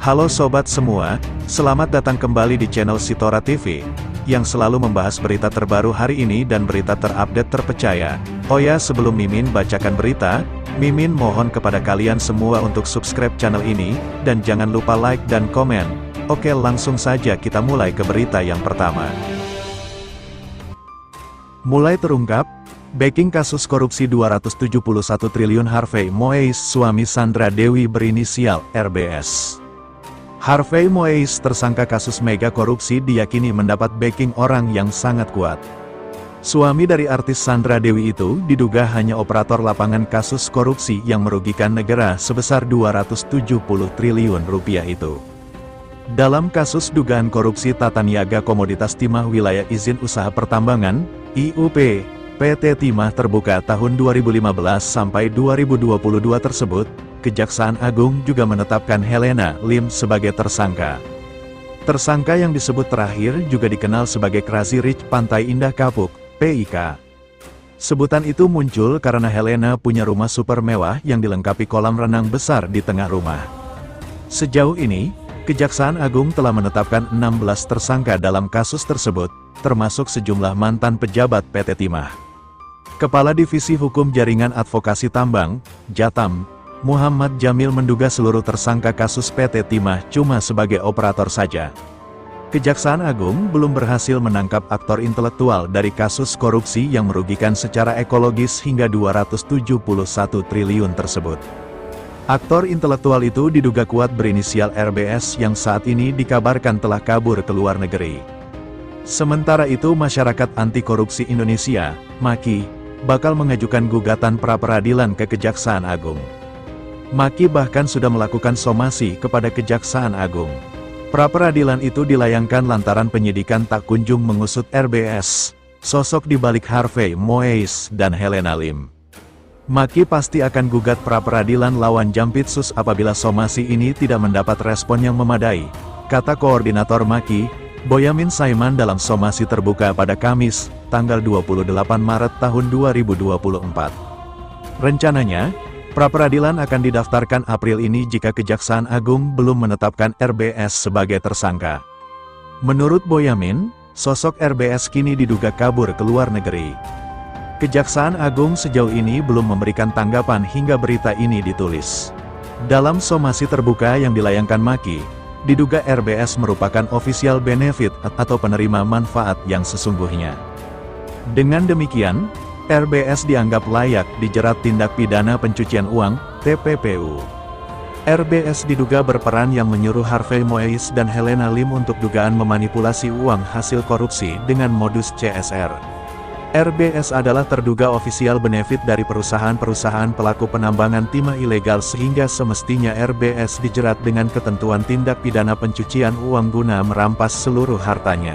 Halo sobat semua, selamat datang kembali di channel Sitora TV, yang selalu membahas berita terbaru hari ini dan berita terupdate terpercaya. Oh ya, sebelum Mimin bacakan berita, Mimin mohon kepada kalian semua untuk subscribe channel ini, dan jangan lupa like dan komen. Oke, langsung saja kita mulai ke berita yang pertama. Mulai terungkap, backing kasus korupsi 271 triliun Harvey Moise suami Sandra Dewi berinisial RBS. Harvey Moise, tersangka kasus mega korupsi, diyakini mendapat backing orang yang sangat kuat. Suami dari artis Sandra Dewi itu diduga hanya operator lapangan kasus korupsi yang merugikan negara sebesar 270 triliun rupiah itu. Dalam kasus dugaan korupsi tata niaga komoditas timah wilayah izin usaha pertambangan, IUP, PT Timah Terbuka tahun 2015 sampai 2022 tersebut, Kejaksaan Agung juga menetapkan Helena Lim sebagai tersangka. Tersangka yang disebut terakhir juga dikenal sebagai Crazy Rich Pantai Indah Kapuk, PIK. Sebutan itu muncul karena Helena punya rumah super mewah yang dilengkapi kolam renang besar di tengah rumah. Sejauh ini, Kejaksaan Agung telah menetapkan 16 tersangka dalam kasus tersebut, termasuk sejumlah mantan pejabat PT Timah. Kepala Divisi Hukum Jaringan Advokasi Tambang, Jatam, Muhammad Jamil menduga seluruh tersangka kasus PT Timah cuma sebagai operator saja. Kejaksaan Agung belum berhasil menangkap aktor intelektual dari kasus korupsi yang merugikan secara ekologis hingga 271 triliun tersebut. Aktor intelektual itu diduga kuat berinisial RBS yang saat ini dikabarkan telah kabur ke luar negeri. Sementara itu, Masyarakat Anti Korupsi Indonesia, MAKI, bakal mengajukan gugatan pra-peradilan ke Kejaksaan Agung. MAKI bahkan sudah melakukan somasi kepada Kejaksaan Agung. Pra-peradilan itu dilayangkan lantaran penyidikan tak kunjung mengusut RBS, sosok di balik Harvey Moise dan Helena Lim. MAKI pasti akan gugat pra-peradilan lawan Jampitsus apabila somasi ini tidak mendapat respon yang memadai, kata Koordinator MAKI, Boyamin Saiman dalam somasi terbuka pada Kamis, tanggal 28 Maret tahun 2024. Rencananya, pra-peradilan akan didaftarkan April ini jika Kejaksaan Agung belum menetapkan RBS sebagai tersangka. Menurut Boyamin, sosok RBS kini diduga kabur ke luar negeri. Kejaksaan Agung sejauh ini belum memberikan tanggapan hingga berita ini ditulis. Dalam somasi terbuka yang dilayangkan MAKI, diduga RBS merupakan official benefit atau penerima manfaat yang sesungguhnya. Dengan demikian, RBS dianggap layak dijerat tindak pidana pencucian uang, TPPU. RBS diduga berperan yang menyuruh Harvey Moise dan Helena Lim untuk dugaan memanipulasi uang hasil korupsi dengan modus CSR. RBS adalah terduga official benefit dari perusahaan-perusahaan pelaku penambangan timah ilegal sehingga semestinya RBS dijerat dengan ketentuan tindak pidana pencucian uang guna merampas seluruh hartanya.